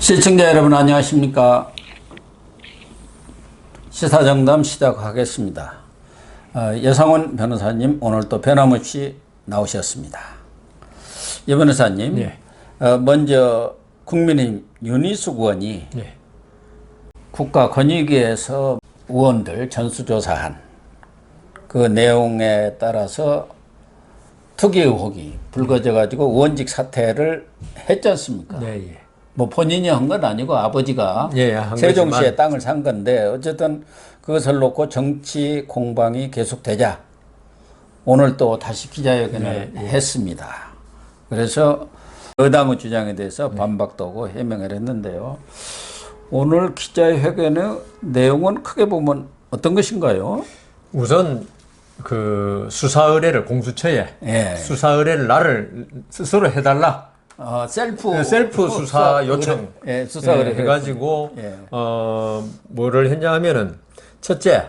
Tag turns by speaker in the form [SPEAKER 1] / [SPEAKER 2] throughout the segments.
[SPEAKER 1] 시청자 여러분 안녕하십니까. 시사정담 시작하겠습니다. 여상원 변호사님 오늘 또 변함없이 나오셨습니다. 여 변호사님,
[SPEAKER 2] 네.
[SPEAKER 1] 먼저 국민의힘 윤희숙 의원이
[SPEAKER 2] 네.
[SPEAKER 1] 국가권익위에서 의원들 전수조사한 그 내용에 따라서 투기 의혹이 불거져가지고 의원직 사퇴를 했지 않습니까?
[SPEAKER 2] 네, 예.
[SPEAKER 1] 뭐 본인이 한 건 아니고 아버지가
[SPEAKER 2] 예, 한
[SPEAKER 1] 세종시에
[SPEAKER 2] 거지만.
[SPEAKER 1] 땅을 산 건데 어쨌든 그것을 놓고 정치 공방이 계속되자 오늘 또 다시 기자회견을 했습니다. 그래서 여당의 주장에 대해서 반박도 하고 해명을 했는데요. 오늘 기자회견의 내용은 크게 보면 어떤 것인가요?
[SPEAKER 2] 우선 그 수사 의뢰를 공수처에
[SPEAKER 1] 예.
[SPEAKER 2] 수사 의뢰를 나를 스스로 해달라.
[SPEAKER 1] 셀프
[SPEAKER 2] 수사 요청.
[SPEAKER 1] 예, 수사 의뢰
[SPEAKER 2] 해가지고
[SPEAKER 1] 예.
[SPEAKER 2] 뭐를 했냐 하면은 첫째,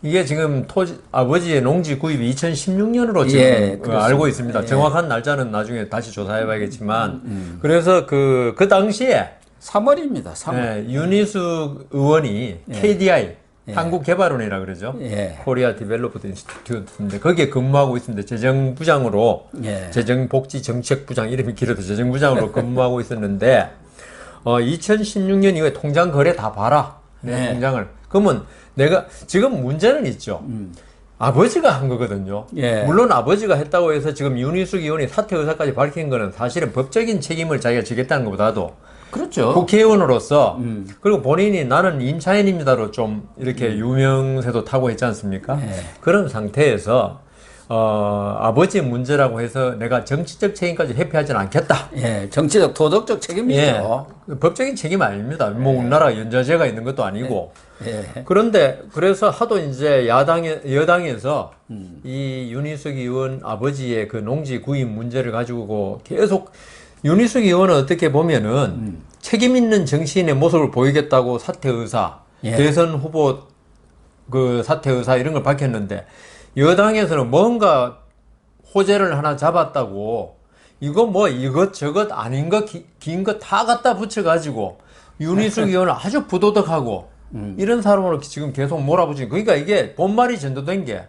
[SPEAKER 2] 이게 지금 아버지의 농지 구입이 2016년으로 지금
[SPEAKER 1] 예,
[SPEAKER 2] 알고 있습니다.
[SPEAKER 1] 예.
[SPEAKER 2] 정확한 날짜는 나중에 다시 조사해봐야겠지만 그래서 그 당시에
[SPEAKER 1] 3월입니다. 3월.
[SPEAKER 2] 네, 윤희숙 의원이 KDI 한국개발원이라 그러죠.
[SPEAKER 1] 예.
[SPEAKER 2] 코리아 디벨로퍼드 인스티튜트인데 거기에 근무하고 있었는데 재정부장으로
[SPEAKER 1] 예.
[SPEAKER 2] 재정복지정책부장 이름이 길어서 재정부장으로 근무하고 있었는데 2016년 이후에 통장 거래 다 봐라. 내 통장을. 그러면 내가 지금 문제는 있죠. 아버지가 한 거거든요.
[SPEAKER 1] 예.
[SPEAKER 2] 물론 아버지가 했다고 해서 지금 윤희숙 의원이 사퇴 의사까지 밝힌 거는 사실은 법적인 책임을 자기가 지겠다는 것보다도
[SPEAKER 1] 그렇죠.
[SPEAKER 2] 국회의원으로서 그리고 본인이 나는 임차인입니다로 좀 이렇게 유명세도 타고 했지 않습니까? 그런 상태에서 아버지 문제라고 해서 내가 정치적 책임까지 회피하지는 않겠다.
[SPEAKER 1] 예, 정치적 도덕적 책임이죠.
[SPEAKER 2] 법적인 책임 아닙니다. 뭐 우리나라 연좌제가 있는 것도 아니고.
[SPEAKER 1] 예.
[SPEAKER 2] 그런데 그래서 하도 이제 여당에서 이 윤희숙 의원 아버지의 그 농지 구입 문제를 가지고 계속 윤희숙 의원은 어떻게 보면은 책임 있는 정치인의 모습을 보이겠다고 사퇴 의사, 대선 후보 그 사퇴 의사 이런 걸 밝혔는데 여당에서는 뭔가 호재를 하나 잡았다고 이거 뭐 이것저것 아닌 것 긴 거 다 갖다 붙여가지고 윤희숙 의원을 아주 부도덕하고 이런 사람으로 지금 계속 몰아붙이는 그러니까 이게 본말이 전도된 게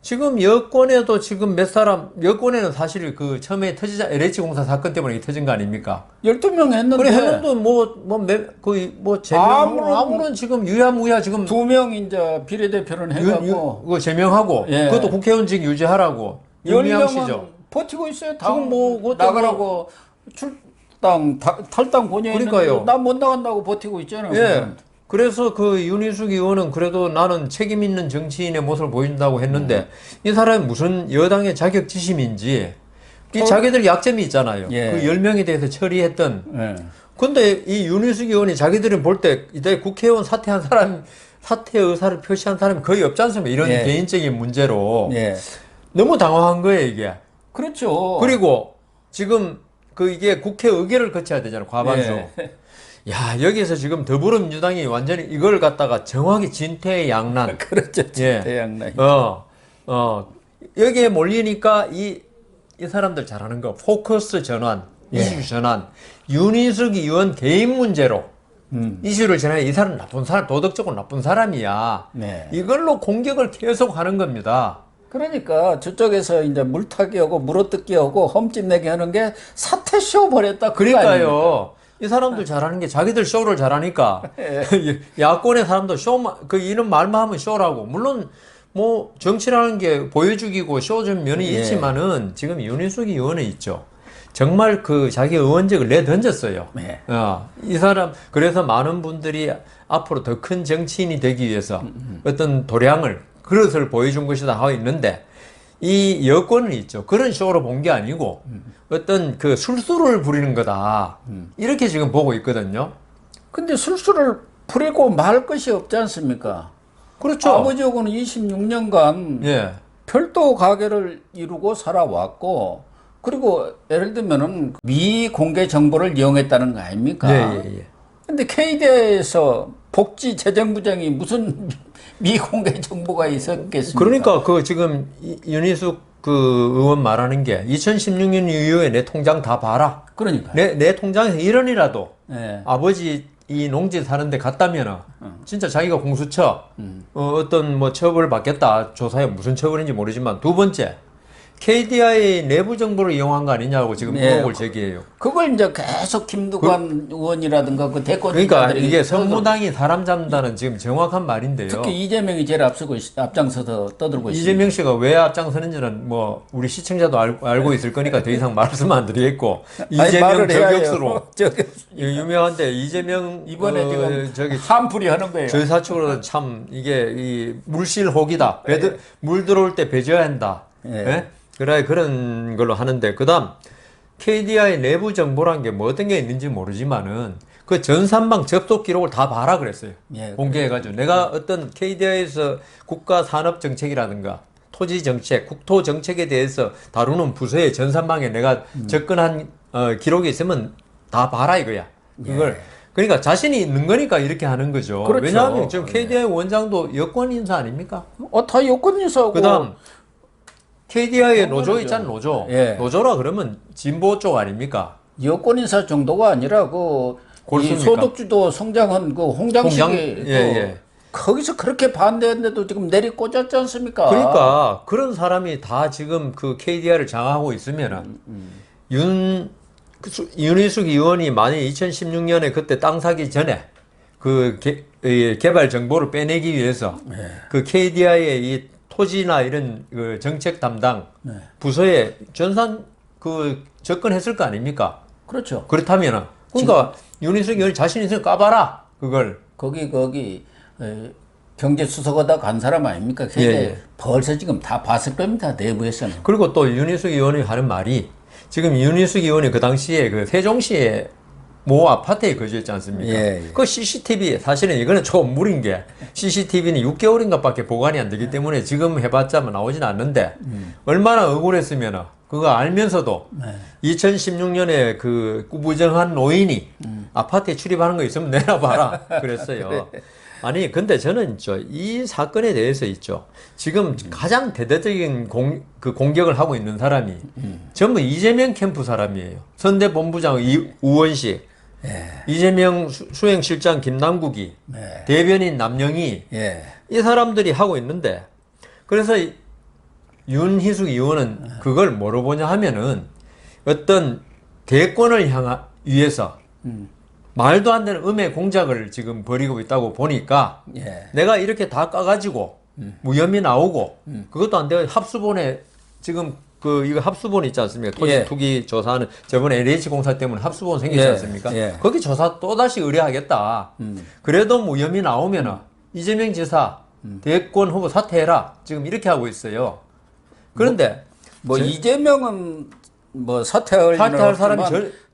[SPEAKER 2] 지금 여권에도 지금 여권에는 사실 그 처음에 터지자 LH 공사 사건 때문에 이게 터진 거 아닙니까?
[SPEAKER 1] 12명 했는데.
[SPEAKER 2] 그래 했는데 아무런 지금 유야무야 지금
[SPEAKER 1] 2명 이제 비례대표는 해가고.
[SPEAKER 2] 그거 제명하고 그것도 국회의원직 유지하라고 윤미향
[SPEAKER 1] 10명은
[SPEAKER 2] 씨죠.
[SPEAKER 1] 버티고 있어요.
[SPEAKER 2] 지금 뭐
[SPEAKER 1] 나가라고 탈당 권유했는데
[SPEAKER 2] 그러니까요.
[SPEAKER 1] 나 못 나간다고 버티고 있잖아요.
[SPEAKER 2] 예. 그래서 그 윤희숙 의원은 그래도 나는 책임 있는 정치인의 모습을 보인다고 했는데 이 사람이 무슨 여당의 자격지심인지 이 자기들 약점이 있잖아요. 그 10명에 대해서 처리했던. 근데 이 윤희숙 의원이 자기들이 볼 때 이때 국회의원 사퇴한 사람, 사퇴 의사를 표시한 사람이 거의 없지 않습니까? 이런 개인적인 문제로. 너무 당황한 거예요, 이게.
[SPEAKER 1] 그렇죠.
[SPEAKER 2] 그리고 지금 이게 국회 의결을 거쳐야 되잖아요, 과반수. 야, 여기서 지금 더불어민주당이 완전히 이걸 갖다가 정확히 진퇴양난.
[SPEAKER 1] 그렇죠. 진퇴양난.
[SPEAKER 2] 여기에 몰리니까 이 사람들 잘하는 거, 포커스 전환, 이슈 전환, 윤희숙 의원 개인 문제로 이슈를 전환해. 이 사람 나쁜 사람, 도덕적으로 나쁜 사람이야. 이걸로 공격을 계속 하는 겁니다.
[SPEAKER 1] 그러니까 저쪽에서 이제 물타기하고 물어뜯기하고 험집내기 하는 게 사퇴쇼 벌였다.
[SPEAKER 2] 그러니까요. 이 사람들 잘하는 게 자기들 쇼를 잘하니까 야권의 사람도 쇼만 이런 말만 하면 쇼라고. 물론 뭐 정치라는 게 보여주기고 쇼 좀 면이 있지만은 지금 윤희숙 의원은 있죠. 정말 그 자기 의원직을 내던졌어요. 이 사람 그래서 많은 분들이 앞으로 더 큰 정치인이 되기 위해서 어떤 도량을 그릇을 보여준 것이다 하고 있는데 이 여권은 있죠. 그런 쇼로 본 게 아니고 어떤 그 술수를 부리는 거다. 이렇게 지금 보고 있거든요.
[SPEAKER 1] 근데 술수를 부리고 말 것이 없지 않습니까?
[SPEAKER 2] 그렇죠.
[SPEAKER 1] 아버지하고는 26년간 별도 가게를 이루고 살아왔고 그리고 예를 들면은 미공개 정보를 이용했다는 거 아닙니까? 근데 KDI에서 복지재정부장이 무슨 미공개 정보가 있었겠습니까?
[SPEAKER 2] 그러니까 그 지금 윤희숙 그 의원 말하는 게 2016년 이후에 내 통장 다 봐라.
[SPEAKER 1] 그러니까
[SPEAKER 2] 내 통장에서 1원이라도
[SPEAKER 1] 예.
[SPEAKER 2] 아버지 이 농지 사는데 갔다면은 진짜 자기가 공수처 어떤 뭐 처벌을 받겠다 조사에 무슨 처벌인지 모르지만 두 번째 KDI 내부 정보를 이용한 거 아니냐고 지금
[SPEAKER 1] 네.
[SPEAKER 2] 의혹을 제기해요.
[SPEAKER 1] 그걸 이제 계속 김두관 의원이라든가 그 대권
[SPEAKER 2] 그러니까
[SPEAKER 1] 주자들이
[SPEAKER 2] 이게 선무당이 사람 잡는다는 지금 정확한 말인데요.
[SPEAKER 1] 특히 이재명이 제일 앞장서서 떠들고 있습니다.
[SPEAKER 2] 이재명 씨가 왜 앞장서는지는 뭐 우리 시청자도 알고 있을 거니까 더 이상 말씀 안 드리겠고 이재명
[SPEAKER 1] 말을 해야
[SPEAKER 2] 저격수로
[SPEAKER 1] 해요.
[SPEAKER 2] 유명한데 이재명
[SPEAKER 1] 이번에 지금
[SPEAKER 2] 저기
[SPEAKER 1] 한풀이 하는 거예요.
[SPEAKER 2] 저사측으로는 참 이게 이 물실혹이다. 물 들어올 때 배져야 한다.
[SPEAKER 1] 예.
[SPEAKER 2] 예? 그래 그런 걸로 하는데 그다음 KDI 내부 정보란 게 뭐 어떤 게 있는지 모르지만은 그 전산망 접속 기록을 다 봐라 그랬어요.
[SPEAKER 1] 예,
[SPEAKER 2] 공개해가지고 내가 어떤 KDI에서 국가 산업 정책이라든가 토지 정책, 국토 정책에 대해서 다루는 부서의 전산망에 내가 접근한 기록이 있으면 다 봐라 이거야. 그걸 그러니까 자신이 있는 거니까 이렇게 하는 거죠.
[SPEAKER 1] 그렇죠.
[SPEAKER 2] 왜냐하면 지금 KDI 원장도 여권 인사 아닙니까?
[SPEAKER 1] 다 여권 인사고.
[SPEAKER 2] 그다음 KDI의 노조 있잖아 노조.
[SPEAKER 1] 예.
[SPEAKER 2] 노조라 그러면 진보 쪽 아닙니까?
[SPEAKER 1] 여권 인사 정도가 아니라 이
[SPEAKER 2] 골수입니까?
[SPEAKER 1] 소득주도 성장한 그 홍장식이
[SPEAKER 2] 홍장- 예.
[SPEAKER 1] 거기서 그렇게 반대했는데도 지금 내리 꽂았지 않습니까?
[SPEAKER 2] 그러니까 그런 사람이 다 지금 그 KDI를 장악하고 있으면은 윤희숙 의원이 만약 2016년에 그때 땅 사기 전에 그 개발 정보를 빼내기 위해서 그 KDI의 이 토지나 이런 그 정책 담당 부서에 전산 그 접근했을 거 아닙니까?
[SPEAKER 1] 그렇죠.
[SPEAKER 2] 그렇다면은 그러니까 윤희숙 의원이 자신 있으면 까봐라 그걸.
[SPEAKER 1] 거기 경제수석하다 간 사람 아닙니까? 그게
[SPEAKER 2] 예.
[SPEAKER 1] 벌써 지금 다 봤을 겁니다. 내부에서는.
[SPEAKER 2] 그리고 또 윤희숙 의원이 하는 말이 지금 윤희숙 의원이 그 당시에 그 세종시에 모 아파트에 거주했지 않습니까?
[SPEAKER 1] 예, 예.
[SPEAKER 2] 그 CCTV 사실은 이거는 조금 무리인 게 CCTV는 6개월인가밖에 보관이 안 되기 때문에 지금 해봤자 나오진 않는데 얼마나 억울했으면 그거 알면서도 2016년에 그 꾸부정한 노인이 아파트에 출입하는 거 있으면 내놔봐라 그랬어요. 아니 근데 저는 이 사건에 대해서 지금 가장 대대적인 공격을 하고 있는 사람이 전부 이재명 캠프 사람이에요. 선대본부장 우원식, 이재명 수행실장 김남국이, 대변인 남영희 이 사람들이 하고 있는데 그래서 윤희숙 의원은 그걸 뭐로 보냐 하면은 어떤 대권을 위해서 말도 안 되는 음해 공작을 지금 벌이고 있다고 보니까 내가 이렇게 다 까가지고 무혐의 나오고 그것도 안 되고 합수본에 지금 이거 합수본 있지 않습니까? 토지 투기 조사하는 저번에 LH공사 때문에 합수본 생기지 않습니까? 거기 조사 또다시 의뢰하겠다. 그래도 무혐의 나오면은 이재명 지사 대권 후보 사퇴해라. 지금 이렇게 하고 있어요. 그런데
[SPEAKER 1] 이재명은 사퇴할
[SPEAKER 2] 사람이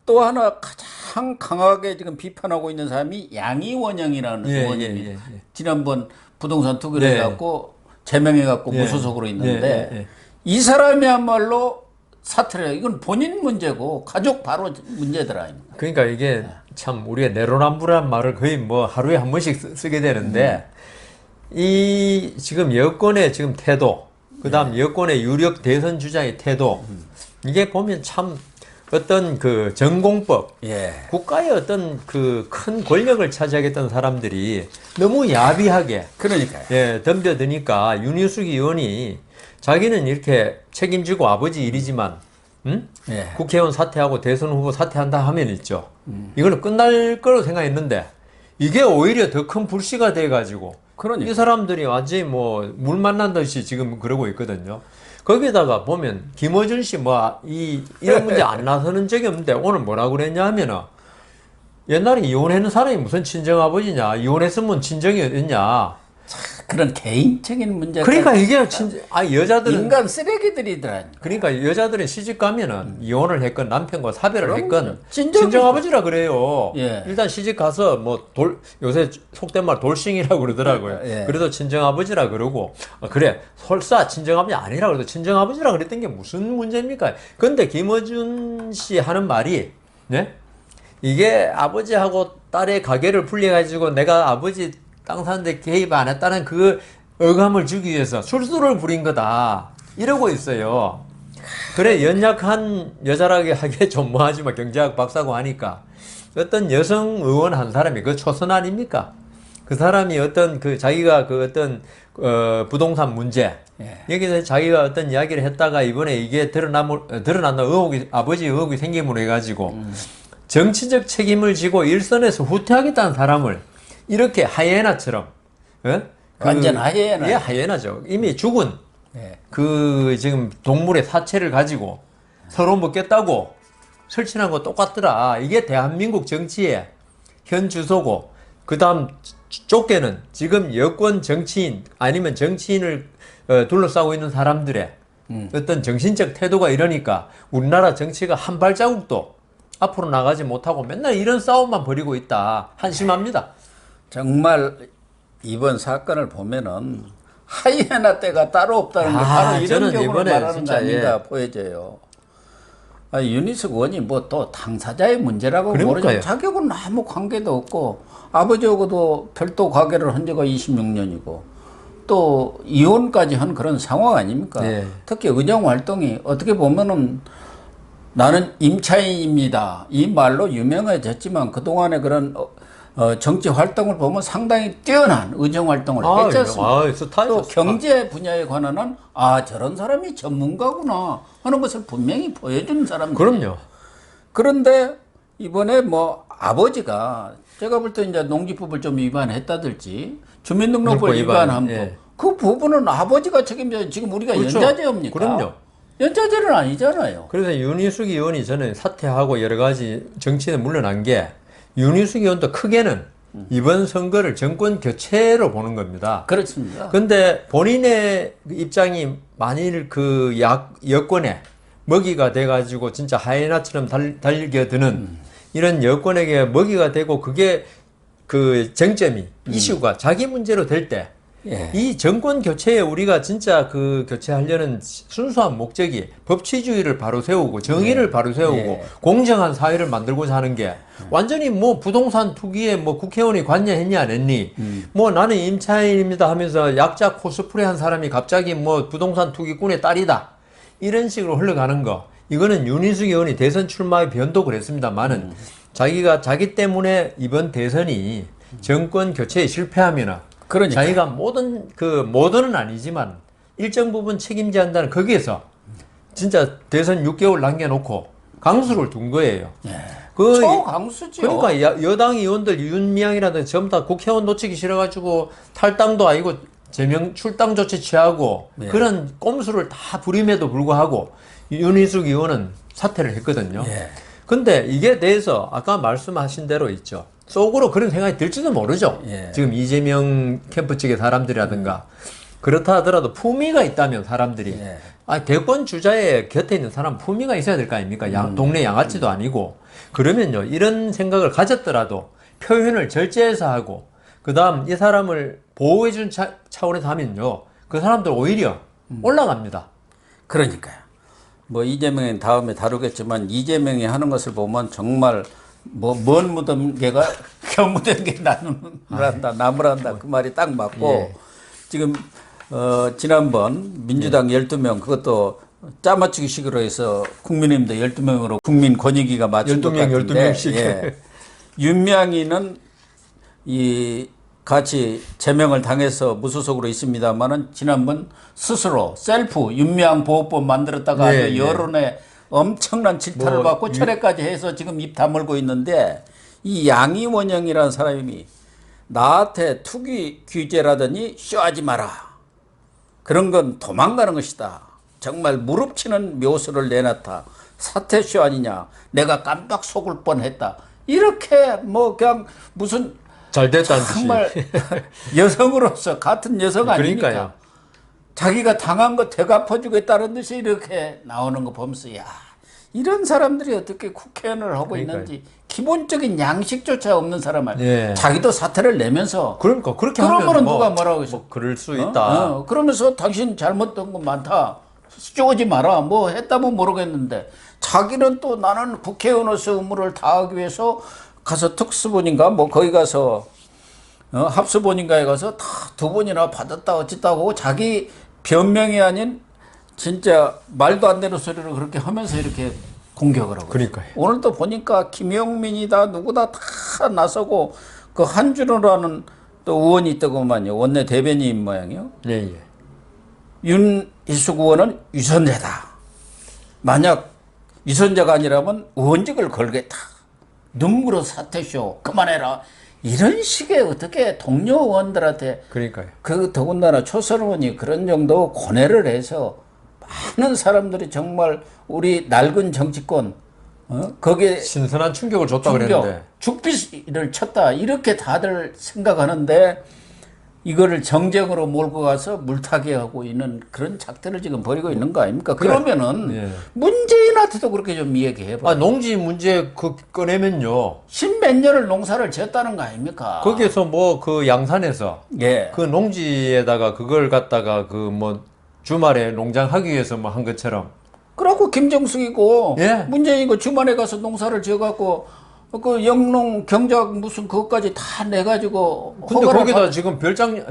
[SPEAKER 1] 또 하나 가장 강하게 지금 비판하고 있는 사람이 양이원영이라는 의원입니다. 지난번 부동산 투기를 해갖고 제명해갖고 무소속으로 있는데 이 사람이야말로 사퇴를 해요. 이건 본인 문제고 가족 바로 문제들 아닙니까?
[SPEAKER 2] 그러니까 이게 참 우리가 내로남불이라는 말을 거의 하루에 한 번씩 쓰게 되는데 이 지금 여권의 지금 태도 그다음 여권의 유력 대선 주자의 태도 이게 보면 참 어떤 그 전공법 국가의 어떤 그 큰 권력을 차지하겠다는 사람들이 너무 야비하게
[SPEAKER 1] 그러니까요.
[SPEAKER 2] 덤벼드니까 윤희숙 의원이 자기는 이렇게 책임지고 아버지 일이지만 국회의원 사퇴하고 대선 후보 사퇴한다 하면 이거는 끝날 거로 생각했는데 이게 오히려 더 큰 불씨가 돼가지고 이 사람들이 완전히 물 만난듯이 지금 그러고 있거든요. 거기다가 보면 김어준 씨 이런 문제 안 나서는 적이 없는데 오늘 뭐라고 그랬냐 하면은 옛날에 이혼했는 사람이 무슨 친정아버지냐 이혼했으면 친정이 어딨냐
[SPEAKER 1] 그런 개인적인 문제.
[SPEAKER 2] 그러니까 이게 여자들은
[SPEAKER 1] 인간 쓰레기들이더라.
[SPEAKER 2] 그러니까 여자들은 시집 가면은 이혼을 했건 남편과 사별을 했건 친정아버지라 그래요. 일단 시집 가서 요새 속된 말 돌싱이라고 그러더라고요. 그래도 친정아버지라 그러고 그래 설사 친정아버지 아니라 그래도 친정아버지라 그랬던 게 무슨 문제입니까? 근데 김어준 씨 하는 말이 이게 아버지하고 딸의 가계를 분리해가지고 내가 아버지 땅 사는데 개입 안 했다는 그 어감을 주기 위해서 술수를 부린 거다 이러고 있어요. 그래 연약한 여자라게 하기에 좀 뭐하지만 경제학 박사고 하니까 어떤 여성 의원 한 사람이 그 초선 아닙니까? 그 사람이 어떤 그 자기가 그 어떤 부동산 문제
[SPEAKER 1] 예.
[SPEAKER 2] 여기서 자기가 어떤 이야기를 했다가 이번에 이게 드러난다 의혹이 아버지 의혹이 생김으로 해가지고 정치적 책임을 지고 일선에서 후퇴하겠다는 사람을 이렇게 하이에나처럼
[SPEAKER 1] 완전 하이에나.
[SPEAKER 2] 예, 하이에나죠. 이미 죽은
[SPEAKER 1] 예.
[SPEAKER 2] 그 지금 동물의 사체를 가지고 서로 먹겠다고 설치한 거 똑같더라. 이게 대한민국 정치의 현 주소고 그 다음 쫓게는 지금 여권 정치인 아니면 정치인을 둘러싸고 있는 사람들의 어떤 정신적 태도가 이러니까 우리나라 정치가 한 발자국도 앞으로 나가지 못하고 맨날 이런 싸움만 벌이고 있다. 한심합니다.
[SPEAKER 1] 정말 이번 사건을 보면은 하이에나 때가 따로 없다는 게 바로 이런
[SPEAKER 2] 저는
[SPEAKER 1] 경우를
[SPEAKER 2] 이번에
[SPEAKER 1] 말하는
[SPEAKER 2] 진짜,
[SPEAKER 1] 거 아닌가 보여져요. 윤희숙 의원이 뭐 또 당사자의 문제라고
[SPEAKER 2] 그러니까요.
[SPEAKER 1] 모르지만 자격은 아무 관계도 없고 아버지하고도 별도 관계를 한 지가 26년이고 또 이혼까지 한 그런 상황 아닙니까?
[SPEAKER 2] 네.
[SPEAKER 1] 특히 의정 활동이 어떻게 보면은 나는 임차인입니다. 이 말로 유명해졌지만 그동안의 그런 정치 활동을 보면 상당히 뛰어난 의정 활동을 했지 않습니까?
[SPEAKER 2] 스타일
[SPEAKER 1] 또 경제 분야에 관한은 저런 사람이 전문가구나 하는 것을 분명히 보여주는 사람들.
[SPEAKER 2] 그럼요.
[SPEAKER 1] 그런데 이번에 뭐 아버지가 제가 볼 때 이제 농지법을 좀 위반했다든지 주민등록법 위반한 거.
[SPEAKER 2] 예.
[SPEAKER 1] 그 부분은 아버지가 책임져. 지금 우리가
[SPEAKER 2] 그렇죠.
[SPEAKER 1] 연좌제입니까?
[SPEAKER 2] 그럼요.
[SPEAKER 1] 연좌제는 아니잖아요.
[SPEAKER 2] 그래서 윤희숙 의원이 저는 사퇴하고 여러 가지 정치에 물러난 게 윤희숙 의원도 크게는 이번 선거를 정권 교체로 보는 겁니다.
[SPEAKER 1] 그렇습니다.
[SPEAKER 2] 근데 본인의 입장이 만일 그 여권에 먹이가 돼가지고 진짜 하이에나처럼 달겨드는 이런 여권에게 먹이가 되고 그게 그 쟁점이 이슈가 자기 문제로 될 때 이 정권 교체에 우리가 진짜 그 교체하려는 순수한 목적이 법치주의를 바로 세우고 정의를 바로 세우고 공정한 사회를 만들고자 하는 게 완전히 뭐 부동산 투기에 뭐 국회의원이 관여했냐 안 했니 뭐 나는 임차인입니다 하면서 약자 코스프레 한 사람이 갑자기 뭐 부동산 투기꾼의 딸이다 이런 식으로 흘러가는 거 이거는 윤희숙 의원이 대선 출마의 변도 그랬습니다만은 자기가 자기 때문에 이번 대선이 정권 교체에 실패하면은
[SPEAKER 1] 그러니까
[SPEAKER 2] 자기가 모든은 아니지만 일정 부분 책임져야 한다는 거기에서 진짜 대선 6개월 남겨놓고 강수를 둔 거예요. 그
[SPEAKER 1] 초강수죠.
[SPEAKER 2] 그러니까 여당 의원들 윤미향이라든지 전부 다 국회의원 놓치기 싫어가지고 탈당도 아니고 출당 조치 취하고 그런 꼼수를 다 부림에도 불구하고 윤희숙 의원은 사퇴를 했거든요. 근데 이게 대해서 아까 말씀하신 대로 있죠. 속으로 그런 생각이 들지도 모르죠. 지금 이재명 캠프 측의 사람들이라든가 그렇다 하더라도 품위가 있다면 사람들이 대권 주자의 곁에 있는 사람 품위가 있어야 될 거 아닙니까? 동네 양아치도 아니고 그러면요 이런 생각을 가졌더라도 표현을 절제해서 하고 그 다음 이 사람을 보호해준 차원에서 하면요 그 사람들 오히려 올라갑니다.
[SPEAKER 1] 그러니까요. 뭐 이재명은 다음에 다루겠지만 이재명이 하는 것을 보면 정말 뭐 먼 무덤개가 겨무den게 나무란다 나무란다 그 말이 딱 맞고 지금 지난번 민주당 12명 그것도 짜맞추기 식으로 해서 국민의힘도 12명으로 국민 권익위가 맞춘 것
[SPEAKER 2] 12명,
[SPEAKER 1] 같은데
[SPEAKER 2] 12명씩.
[SPEAKER 1] 윤미향이는 이 같이 제명을 당해서 무소속으로 있습니다만은 지난번 스스로 셀프 윤미향 보호법 만들었다가 아주 여론에 엄청난 질타를 받고 철회까지 해서 지금 입 다물고 있는데 이 양이원영이라는 사람이 나한테 투기 규제라더니 쇼하지 마라. 그런 건 도망가는 것이다. 정말 무릎치는 묘수를 내놨다. 사퇴쇼 아니냐. 내가 깜빡 속을 뻔했다. 이렇게 뭐 그냥 무슨
[SPEAKER 2] 잘 됐다는
[SPEAKER 1] 정말 여성으로서 같은 여성 아닙니까?
[SPEAKER 2] 그러니까요.
[SPEAKER 1] 자기가 당한 거 되갚아주겠다는 듯이 이렇게 나오는 거 보면서 야 이런 사람들이 어떻게 국회의원을 하고 있는지 기본적인 양식조차 없는 사람을 자기도 사퇴를 내면서
[SPEAKER 2] 그러니까 그렇게
[SPEAKER 1] 그러면은
[SPEAKER 2] 하면
[SPEAKER 1] 누가 뭐라고 했어?
[SPEAKER 2] 뭐 그럴 수 있다.
[SPEAKER 1] 그러면서 당신 잘못된 거 많다. 쪼지 마라. 뭐 했다면 모르겠는데 자기는 또 나는 국회의원으로서 의무를 다하기 위해서 가서 특수본인가 뭐 거기 가서 합수본인가에 가서 다 2번이나 받았다 어쨌다고 자기 변명이 아닌 진짜 말도 안 되는 소리를 그렇게 하면서 이렇게 공격을 하고.
[SPEAKER 2] 그러니까요.
[SPEAKER 1] 오늘도 보니까 김영민이다 누구다 다 나서고 그 한준호라는 또 의원이 있더구만요. 원내 대변인 모양이요.
[SPEAKER 2] 예, 예.
[SPEAKER 1] 윤희숙 의원은 위선자다. 만약 위선자가 아니라면 의원직을 걸겠다. 눈물로 사퇴쇼 그만해라. 이런 식의 어떻게 동료 의원들한테
[SPEAKER 2] 그러니까요.
[SPEAKER 1] 그 더군다나 초선 의원이 그런 정도 고뇌를 해서 많은 사람들이 정말 우리 낡은 정치권 거기에
[SPEAKER 2] 신선한 충격을 줬다고
[SPEAKER 1] 충격,
[SPEAKER 2] 그랬는데.
[SPEAKER 1] 죽비를 쳤다 이렇게 다들 생각하는데 이거를 정쟁으로 몰고 가서 물타기 하고 있는 그런 작전을 지금 벌이고 있는 거 아닙니까? 그러면은
[SPEAKER 2] 예.
[SPEAKER 1] 문재인한테도 그렇게 좀 이야기해봐.
[SPEAKER 2] 아, 농지 문제 꺼내면요.
[SPEAKER 1] 십몇 년을 농사를 지었다는 거 아닙니까?
[SPEAKER 2] 거기에서 뭐 그 양산에서
[SPEAKER 1] 예.
[SPEAKER 2] 그 농지에다가 그걸 갖다가 그 뭐 주말에 농장 하기 위해서 뭐 한 것처럼.
[SPEAKER 1] 그래갖고 김정숙이고
[SPEAKER 2] 예.
[SPEAKER 1] 문재인이고 주말에 가서 농사를 지어갖고 그 영농 경작 무슨 그것까지 다 내가지고
[SPEAKER 2] 근데
[SPEAKER 1] 허가를
[SPEAKER 2] 거기다 지금 별장이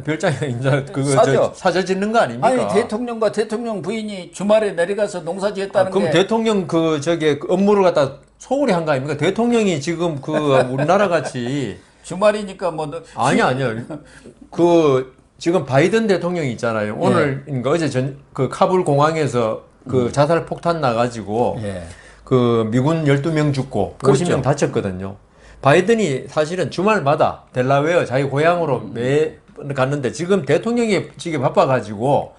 [SPEAKER 2] 이제 그거
[SPEAKER 1] 사죠.
[SPEAKER 2] 사저 짓는 거 아닙니까?
[SPEAKER 1] 아니 대통령과 대통령 부인이 주말에 내려가서 농사 지었다는
[SPEAKER 2] 그럼
[SPEAKER 1] 게
[SPEAKER 2] 대통령 그 저기 그 업무를 갖다 소홀히 한 거 아닙니까? 대통령이 지금 그 우리나라 같이
[SPEAKER 1] 주말이니까 뭐
[SPEAKER 2] 아니요. 그 지금 바이든 대통령이 있잖아요. 오늘인가 어제 그 카불 공항에서 그 자살 폭탄 나가지고
[SPEAKER 1] 예.
[SPEAKER 2] 그 미군 12명 죽고
[SPEAKER 1] 그렇죠.
[SPEAKER 2] 50명 다쳤거든요. 바이든이 사실은 주말마다 델라웨어 자기 고향으로 매 갔는데 지금 대통령이 지금 바빠가지고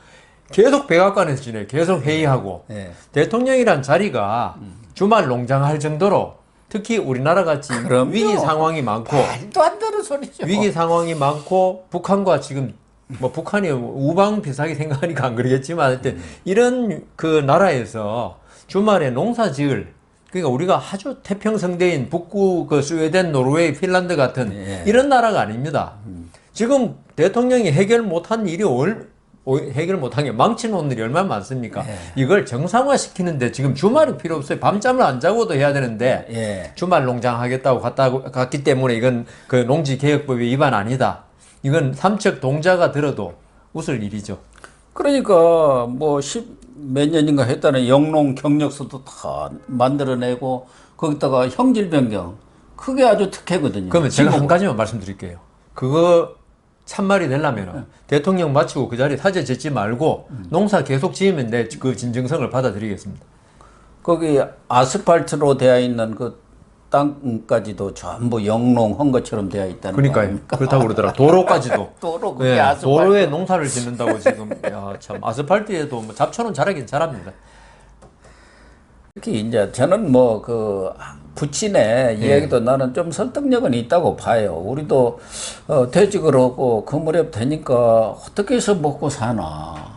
[SPEAKER 2] 계속 백악관에서 지내 계속 회의하고
[SPEAKER 1] 예.
[SPEAKER 2] 대통령이란 자리가 주말 농장할 정도로 특히 우리나라 같이
[SPEAKER 1] 그럼요.
[SPEAKER 2] 위기 상황이 많고
[SPEAKER 1] 말도 안 되는 소리죠.
[SPEAKER 2] 위기 상황이 많고 북한과 지금 뭐 북한이 우방 비슷하게 생각하니까 안 그러겠지만 하여튼 이런 그 나라에서 주말에 농사 지을 그러니까 우리가 아주 태평성대인 북구 그 스웨덴, 노르웨이, 핀란드 같은
[SPEAKER 1] 예.
[SPEAKER 2] 이런 나라가 아닙니다. 지금 대통령이 해결 못한 일이 해결 못한 게 망쳐놓은 일이 얼마나 많습니까?
[SPEAKER 1] 예.
[SPEAKER 2] 이걸 정상화 시키는데 지금 주말이 필요 없어요. 밤잠을 안 자고도 해야 되는데
[SPEAKER 1] 예.
[SPEAKER 2] 주말 농장 하겠다고 갔기 때문에 이건 그 농지개혁법의 위반 아니다. 이건 삼척 동자가 들어도 웃을 일이죠.
[SPEAKER 1] 그러니까 뭐 10몇 년인가 했다는 영농 경력서도 다 만들어내고 거기다가 형질 변경 그게 아주 특혜거든요.
[SPEAKER 2] 그러면 제가 한 가지만 말씀드릴게요. 그거 참말이 되려면 대통령 마치고 그 자리에 사죄 짓지 말고 농사 계속 지으면 내 그 진정성을 받아들이겠습니다.
[SPEAKER 1] 거기 아스팔트로 되어 있는 그 땅까지도 전부 영농한 것처럼 되어 있다는 거
[SPEAKER 2] 그러니까요.
[SPEAKER 1] 아닙니까?
[SPEAKER 2] 그렇다고 그러더라. 도로까지도.
[SPEAKER 1] 도로 그게
[SPEAKER 2] 네,
[SPEAKER 1] 아스팔트.
[SPEAKER 2] 도로에 농사를 짓는다고 지금 야, 참 아스팔트에도 뭐 잡초는 자라긴 자랍니다.
[SPEAKER 1] 특히 이제 저는 뭐 그 부친의 이야기도 나는 좀 설득력은 있다고 봐요. 우리도 퇴직을 하고 그 무렵 되니까 어떻게 해서 먹고 사나.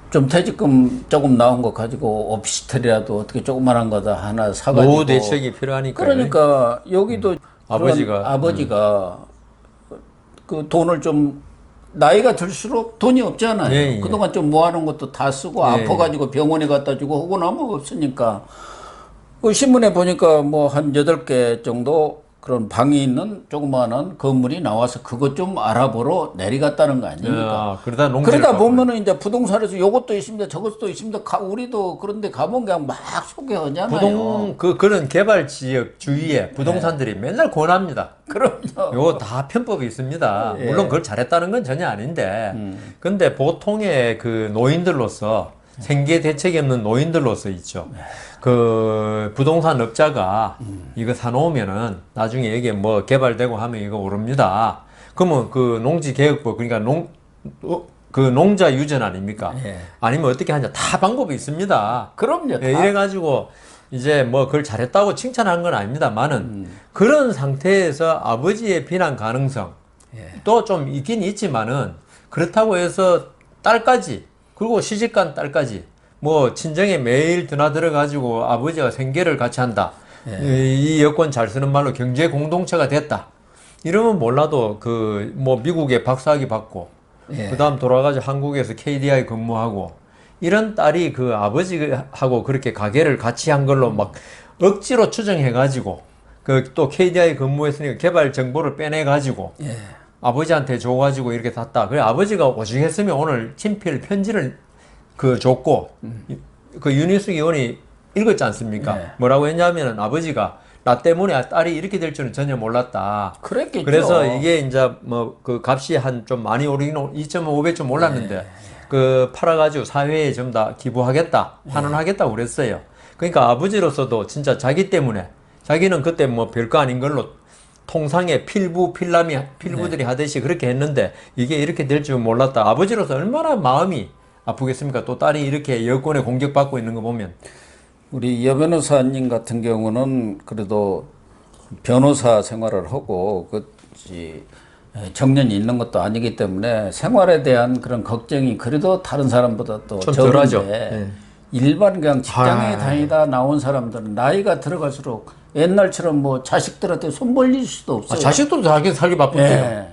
[SPEAKER 1] 좀 퇴직금 조금 나온 거 가지고 오피스텔이라도 어떻게 조그만한 거다 하나 사가지고.
[SPEAKER 2] 노후 대책이 필요하니까.
[SPEAKER 1] 그러니까 여기도
[SPEAKER 2] 아버지가
[SPEAKER 1] 그 돈을 좀 나이가 들수록 돈이 없잖아요.
[SPEAKER 2] 예, 예.
[SPEAKER 1] 그동안 좀 모아놓은 것도 다 쓰고
[SPEAKER 2] 예,
[SPEAKER 1] 아파가지고 병원에 갖다 주고 하고 나면 없으니까. 그 신문에 보니까 뭐 한 8개 정도 그런 방이 있는 조그마한 건물이 나와서 그것 좀 알아보러 내려갔다는 거 아닙니까?
[SPEAKER 2] 그러다 농지를
[SPEAKER 1] 그러다
[SPEAKER 2] 바꿔요.
[SPEAKER 1] 보면은 이제 부동산에서 요것도 있습니다, 저것도 있습니다. 우리도 그런데 가면 그냥 막 소개하잖아요.
[SPEAKER 2] 그런 개발 지역 주위에 부동산들이 맨날 권합니다.
[SPEAKER 1] 그럼요.
[SPEAKER 2] 요거 다 편법이 있습니다.
[SPEAKER 1] 예.
[SPEAKER 2] 물론 그걸 잘했다는 건 전혀 아닌데, 근데 보통의 그 노인들로서 생계 대책이 없는 노인들로서 있죠. 그 부동산 업자가 이거 사놓으면은 나중에 이게 뭐 개발되고 하면 이거 오릅니다. 그러면 그 농지개혁법 그러니까 그 농자 유전 아닙니까?
[SPEAKER 1] 예.
[SPEAKER 2] 아니면 어떻게 하냐 다 방법이 있습니다.
[SPEAKER 1] 그럼요.
[SPEAKER 2] 예,
[SPEAKER 1] 다.
[SPEAKER 2] 이래가지고 이제 뭐 그걸 잘했다고 칭찬한 건 아닙니다만은 그런 상태에서 아버지의 비난 가능성 또 좀 있긴 있지만은 그렇다고 해서 딸까지 그리고 시집간 딸까지 뭐 친정에 매일 드나들어 가지고 아버지가 생계를 같이 한다. 이 여권 잘 쓰는 말로 경제 공동체가 됐다. 이러면 몰라도 그 뭐 미국에 박사학위 받고 그다음 돌아가서 한국에서 KDI 근무하고 이런 딸이 그 아버지하고 그렇게 가게를 같이 한 걸로 막 억지로 추정해 가지고 그 또 KDI 근무했으니까 개발 정보를 빼내 가지고 아버지한테 줘 가지고 이렇게 샀다. 그래 아버지가 오죽했으면 오늘 친필 편지를 그 줬고 그 윤희숙 의원이 읽었지 않습니까?
[SPEAKER 1] 네.
[SPEAKER 2] 뭐라고 했냐면은 아버지가 나 때문에 딸이 이렇게 될 줄은 전혀 몰랐다.
[SPEAKER 1] 그랬겠죠.
[SPEAKER 2] 그래서 이게 이제 뭐 그 값이 한 좀 많이 오르긴 2.5배 올랐는데 그 팔아가지고 사회에 좀 다 기부하겠다, 환원하겠다고 그랬어요. 그러니까 아버지로서도 진짜 자기 때문에 자기는 그때 뭐 별거 아닌 걸로 통상의 필부들이 하듯이 그렇게 했는데 이게 이렇게 될 줄 몰랐다. 아버지로서 얼마나 마음이 아프겠습니까? 또 딸이 이렇게 여권에 공격받고 있는 거 보면.
[SPEAKER 1] 우리 여 변호사님 같은 경우는 그래도 변호사 생활을 하고 정년이 있는 것도 아니기 때문에 생활에 대한 그런 걱정이 그래도 다른 사람보다 또
[SPEAKER 2] 좀
[SPEAKER 1] 적은데
[SPEAKER 2] 덜하죠. 네.
[SPEAKER 1] 일반 그냥 직장에 다니다 나온 사람들은 나이가 들어갈수록 옛날처럼 뭐 자식들한테 손 벌릴 수도 없어요.
[SPEAKER 2] 자식도 자기 살기 바쁜데요.
[SPEAKER 1] 예.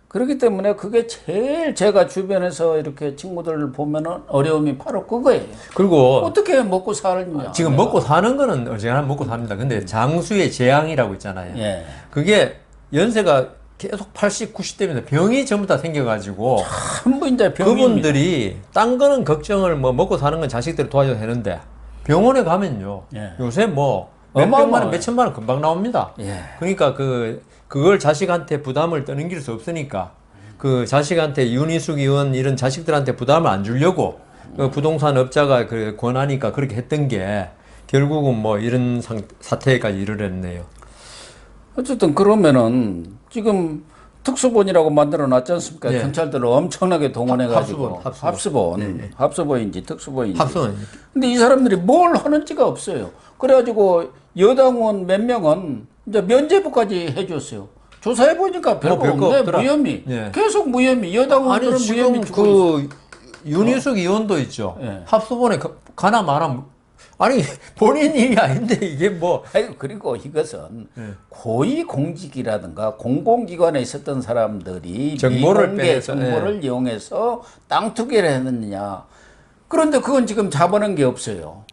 [SPEAKER 1] 그렇기 때문에 그게 제일 제가 주변에서 이렇게 친구들을 보면은 어려움이 바로 그거예요.
[SPEAKER 2] 그리고
[SPEAKER 1] 어떻게 먹고 살냐.
[SPEAKER 2] 지금 먹고 사는 거는 어지간하면 먹고 삽니다. 근데 장수의 재앙이라고 있잖아요.
[SPEAKER 1] 예.
[SPEAKER 2] 그게 연세가 계속 80, 90 되면서 병이 전부 다 생겨가지고
[SPEAKER 1] 전부 이제 병이
[SPEAKER 2] 그분들이 딴 거는 걱정을 뭐 먹고 사는 건 자식들이 도와줘도 되는데 병원에 가면요.
[SPEAKER 1] 예.
[SPEAKER 2] 요새 뭐 몇백만 원, 몇천만 원 금방 나옵니다.
[SPEAKER 1] 예.
[SPEAKER 2] 그러니까 그걸 자식한테 부담을 떠넘길 수 없으니까 그 자식한테 윤희숙 의원 이런 자식들한테 부담을 안 주려고 그 부동산 업자가 그 권하니까 그렇게 했던 게 결국은 뭐 이런 사태까지 이르렀네요.
[SPEAKER 1] 어쨌든 그러면은 지금 특수본이라고 만들어 놨지 않습니까?
[SPEAKER 2] 네.
[SPEAKER 1] 경찰들을 엄청나게 동원해가지고
[SPEAKER 2] 합수본.
[SPEAKER 1] 합수본인지 특수본인지.
[SPEAKER 2] 합수본.
[SPEAKER 1] 근데 이 사람들이 뭘 하는지가 없어요. 그래가지고 여당원 몇 명은 이제 면죄부까지 해줬어요. 조사해 보니까 별거 없네.
[SPEAKER 2] 없더라.
[SPEAKER 1] 무혐의.
[SPEAKER 2] 예.
[SPEAKER 1] 계속 무혐의. 여당원들은
[SPEAKER 2] 아니 지금
[SPEAKER 1] 무혐의 주고 있어요.
[SPEAKER 2] 윤희숙 의원도 있죠.
[SPEAKER 1] 예.
[SPEAKER 2] 합수본에 가나 마나 아니 본인 일이 아닌데 이게 뭐
[SPEAKER 1] 아이고, 그리고 이것은
[SPEAKER 2] 예.
[SPEAKER 1] 고위공직이라든가 공공기관에 있었던 사람들이
[SPEAKER 2] 정보를
[SPEAKER 1] 미공개
[SPEAKER 2] 빼내서,
[SPEAKER 1] 정보를 이용해서 땅 투기를 했느냐. 그런데 그건 지금 잡아낸 게 없어요.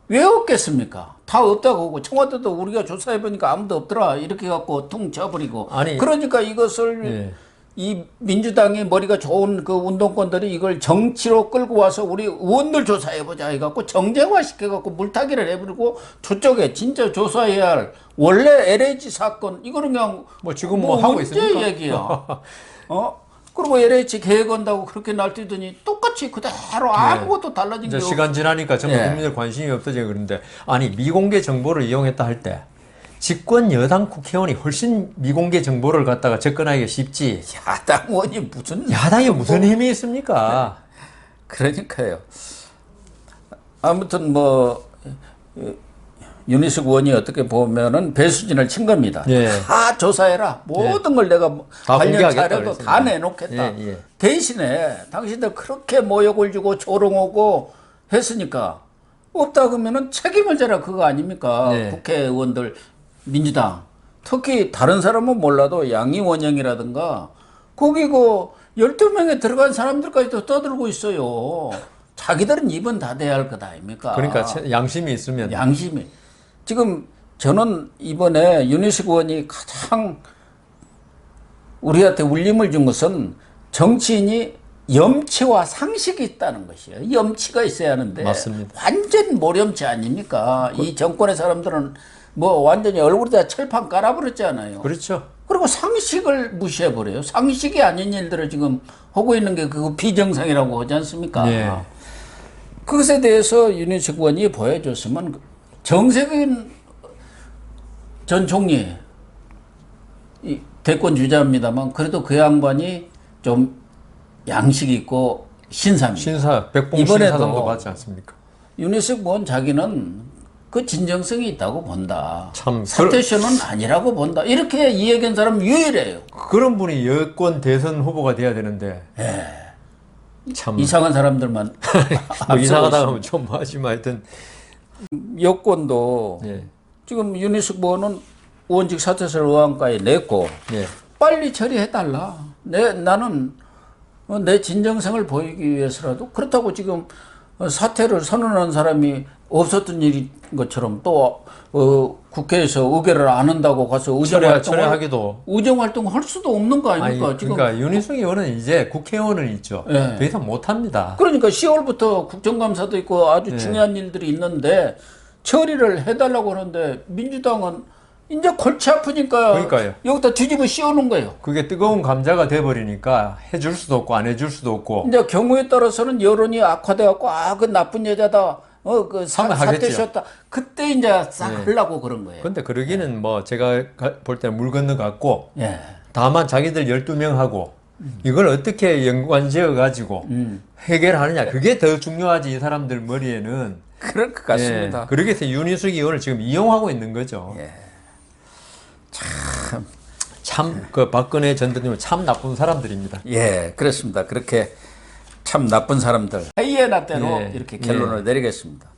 [SPEAKER 1] 왜 없겠습니까? 다 없다고 하고 청와대도 우리가 조사해보니까 아무도 없더라 이렇게 갖고 퉁 쳐버리고.
[SPEAKER 2] 아니,
[SPEAKER 1] 그러니까 이것을
[SPEAKER 2] 예.
[SPEAKER 1] 이 민주당이 머리가 좋은 그 운동권들이 이걸 정치로 끌고 와서 우리 의원들 조사해보자 해갖고 정쟁화 시켜갖고 물타기를 해버리고 저쪽에 진짜 조사해야 할 원래 LH 사건 이거는 그냥
[SPEAKER 2] 뭐 지금 뭐 하고
[SPEAKER 1] 문제
[SPEAKER 2] 있습니까?
[SPEAKER 1] 얘기야. 그리고 LH 계획한다고 그렇게 날뛰더니 똑같이 그대로 아무것도 달라진 게
[SPEAKER 2] 이제
[SPEAKER 1] 없고.
[SPEAKER 2] 시간 지나니까 전부
[SPEAKER 1] 예.
[SPEAKER 2] 국민들 관심이 없어져 그러는데 아니 미공개 정보를 이용했다 할 때 집권 여당 국회의원이 훨씬 미공개 정보를 갖다가 접근하기가 쉽지
[SPEAKER 1] 야당 의원이 무슨
[SPEAKER 2] 야당이 무슨 힘이 있습니까?
[SPEAKER 1] 그러니까요. 아무튼 뭐 윤희숙 의원이 어떻게 보면은 배수진을 친 겁니다.
[SPEAKER 2] 예.
[SPEAKER 1] 다 조사해라. 모든 걸 내가
[SPEAKER 2] 다
[SPEAKER 1] 관련
[SPEAKER 2] 공개하겠다
[SPEAKER 1] 자료도
[SPEAKER 2] 그랬습니다.
[SPEAKER 1] 다 내놓겠다.
[SPEAKER 2] 예, 예.
[SPEAKER 1] 대신에 당신들 그렇게 모욕을 주고 조롱하고 했으니까 없다 그러면은 책임을 져라 그거 아닙니까?
[SPEAKER 2] 예.
[SPEAKER 1] 국회의원들 민주당 특히 다른 사람은 몰라도 양이원영이라든가 거기 그 12명에 들어간 사람들까지도 떠들고 있어요. 자기들은 입은 다 대야 할 것 아닙니까?
[SPEAKER 2] 그러니까 양심이 있으면
[SPEAKER 1] 양심이. 지금 저는 이번에 윤희숙 의원이 가장 우리한테 울림을 준 것은 정치인이 염치와 상식이 있다는 것이에요. 염치가 있어야 하는데
[SPEAKER 2] 맞습니다.
[SPEAKER 1] 완전 모렴치 아닙니까? 이 정권의 사람들은 뭐 완전히 얼굴에다 철판 깔아버렸잖아요.
[SPEAKER 2] 그렇죠.
[SPEAKER 1] 그리고 상식을 무시해버려요. 상식이 아닌 일들을 지금 하고 있는 게 그 비정상이라고 하지 않습니까?
[SPEAKER 2] 예.
[SPEAKER 1] 그것에 대해서 윤희숙 의원이 보여줬으면 정세균 전 총리 이 대권 주자입니다만 그래도 그 양반이 좀 양식 있고 신사입니다.
[SPEAKER 2] 백봉
[SPEAKER 1] 이번에도
[SPEAKER 2] 신사상도 받지 않습니까?
[SPEAKER 1] 윤희숙 의원 자기는 그 진정성이 있다고 본다.
[SPEAKER 2] 참
[SPEAKER 1] 사퇴쇼는 아니라고 본다. 이렇게 이야기한 사람 유일해요.
[SPEAKER 2] 그런 분이 여권 대선 후보가 돼야 되는데 참
[SPEAKER 1] 이상한 사람들만
[SPEAKER 2] 뭐 이상하다 하면 좀 하지만 하여튼
[SPEAKER 1] 여권도
[SPEAKER 2] 예.
[SPEAKER 1] 지금 윤희숙 의원은 의원직 사퇴서를 의원가에 냈고
[SPEAKER 2] 예.
[SPEAKER 1] 빨리 처리해달라. 나는 내 진정성을 보이기 위해서라도 그렇다고 지금 사퇴를 선언한 사람이 없었던 일인 것처럼 또 국회에서 의결을 안 한다고 가서
[SPEAKER 2] 철회하기도.
[SPEAKER 1] 의정 활동을 할 수도 없는 거 아닙니까?
[SPEAKER 2] 아니,
[SPEAKER 1] 지금
[SPEAKER 2] 그러니까 윤희숙 의원은 이제 국회의원은 있죠.
[SPEAKER 1] 예.
[SPEAKER 2] 더 이상 못합니다.
[SPEAKER 1] 그러니까 10월부터 국정감사도 있고 아주 중요한 일들이 있는데 처리를 해달라고 하는데 민주당은 이제 골치 아프니까
[SPEAKER 2] 그러니까요.
[SPEAKER 1] 여기다 뒤집어 씌워놓은 거예요.
[SPEAKER 2] 그게 뜨거운 감자가 돼버리니까 해줄 수도 없고 안 해줄 수도 없고.
[SPEAKER 1] 이제 경우에 따라서는 여론이 악화돼갖고 그 나쁜 여자다. 그 사퇴
[SPEAKER 2] 하겠지요.
[SPEAKER 1] 쉬었다. 그때 이제 싹 하려고 그런 거예요.
[SPEAKER 2] 근데 그러기는 뭐 제가 볼 때는 물 건너갔고
[SPEAKER 1] 예.
[SPEAKER 2] 다만 자기들 12명하고 이걸 어떻게 연관지어 가지고 해결하느냐 그게 더 중요하지 이 사람들 머리에는.
[SPEAKER 1] 그럴 것 같습니다.
[SPEAKER 2] 그러기 위해서 윤희숙 의원을 지금 이용하고 있는 거죠.
[SPEAKER 1] 예.
[SPEAKER 2] 참 그 박근혜 전 대통령 참 나쁜 사람들입니다.
[SPEAKER 1] 예, 그렇습니다. 그렇게 참 나쁜 사람들 하이에나 때로
[SPEAKER 2] 예.
[SPEAKER 1] 이렇게 결론을 내리겠습니다.